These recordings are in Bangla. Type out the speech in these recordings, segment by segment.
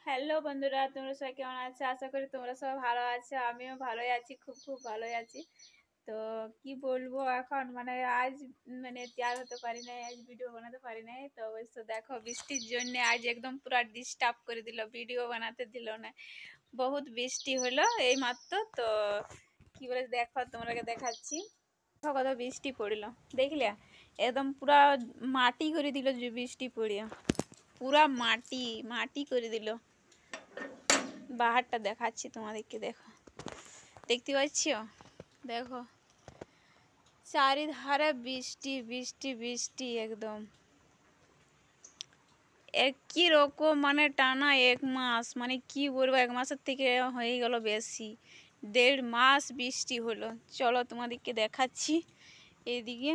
হ্যালো বন্ধুরা, তোমরা সবাই কেমন আছো? আশা করি তোমরা সবাই ভালো আছো। আমিও ভালোই আছি, খুব খুব ভালোই আছি। তো কি বলবো এখন, মানে আজ তৈরি হতে পারি নাই, আজ ভিডিও বানাতে পারি নাই। তো অবশ্য দেখো, বৃষ্টির জন্য আজ একদম পুরো ডিস্টার্ব করে দিল, ভিডিও বানাতে দিল না। বহুত বৃষ্টি হলো এই মাত্র। তো কি বলে দেখো, তোমাকে দেখাচ্ছি। দেখো কত বৃষ্টি পড়লো, দেখলে? একদম পুরা মাটি করে দিল যে বৃষ্টি পড়িয়া, পুরা মাটি মাটি করে দিল। বাহারটা দেখাচ্ছি তোমাদেরকে, দেখো, দেখতে পাচ্ছ? দেখো চারিধারে বৃষ্টি বৃষ্টি বৃষ্টি, একদম একই রকম, মানে টানা 1 মাস, মানে কি বলবো, 1 মাসের থেকে হয়ে গেল বেশি। 1.5 মাস বৃষ্টি হলো। চলো তোমাদেরকে দেখাচ্ছি এদিকে,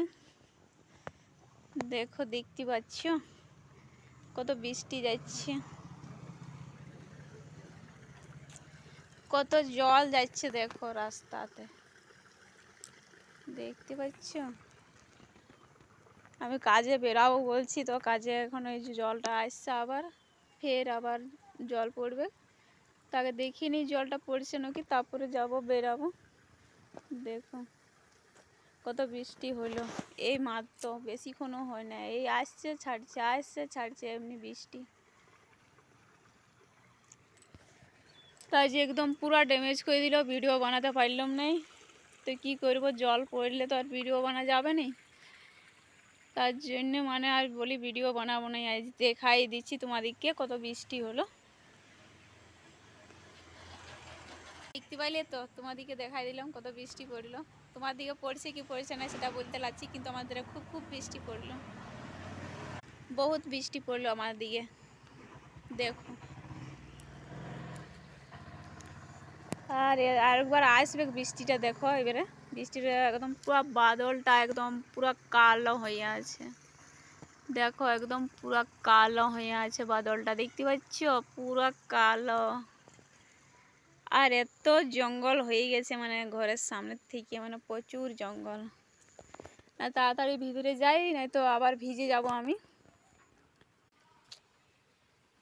দেখো, দেখতে পাচ্ছ কত বৃষ্টি যাচ্ছে, কত জল যাচ্ছে, দেখো রাস্তাতে, দেখতে পাচ্ছ? আমি কাজে বেরাবো বলছি, তো কাজে এখন ওই যে জলটা আসছে, ফের আবার জল পড়বে। তাকে দেখিনি জলটা পড়ছে নাকি, তারপরে যাব, বেরাবো। দেখো কত বৃষ্টি হলো এই মাত্র, বেশিক্ষণও হয় না, এই আসছে ছাড়ছে আসছে ছাড়ছে, এমনি বৃষ্টি। তাই যে একদম পুরা ড্যামেজ করে দিল, ভিডিও বানাতে পারলাম নাই। তো কি করব, জল পড়লে তো আর ভিডিও বানা যাবে না। তার জন্য আর বলি ভিডিও বানাবো না, আজ দেখাই দিচ্ছি তোমাদেরকে কত বৃষ্টি হলো। দেখতে পাইলে তো, তোমাদেরকে দেখাই দিলাম কত বৃষ্টি পড়লো। তোমার দিকে পড়ছে কি পড়ছে না সেটা বলতে লাগছি, কিন্তু আমাদের খুব খুব বৃষ্টি পড়লো, বহুত বৃষ্টি পড়লো আমার দিকে। দেখো, আর আরেকবার আসবে বৃষ্টিটা, দেখো এবারে বৃষ্টিটা একদম পুরো বাদলটা একদম পুরো কালো হয়ে আছে। দেখো একদম পুরো কালো হয়ে আছে বাদলটা, দেখতে পাচ্ছ? পুরো কালো। আর এত জঙ্গল হয়ে গেছে, মানে ঘরের সামনের থেকে, মানে প্রচুর জঙ্গল। না তাড়াতাড়ি ভিতরে যাই, নাই তো আবার ভিজে যাব আমি।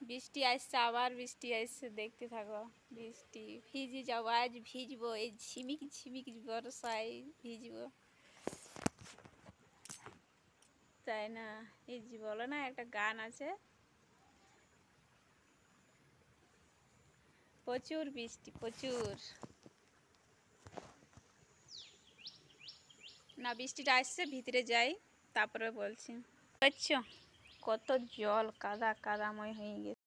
বৃষ্টি আসছে, আবার বৃষ্টি আসছে, দেখতে থাকো। বৃষ্টি ভিজে যাবো, আজ ভিজবো, এই ঝিমিক ঝিমিক বর্ষায় ভিজবো, তাই না? এই যে বলো না, একটা গান আছে, প্রচুর বৃষ্টি প্রচুর। না, বৃষ্টিটা আসছে, ভিতরে যাই, তারপরে বলছি। বুঝছো কত জল, কাদা কাদাময় হয়ে গেছে।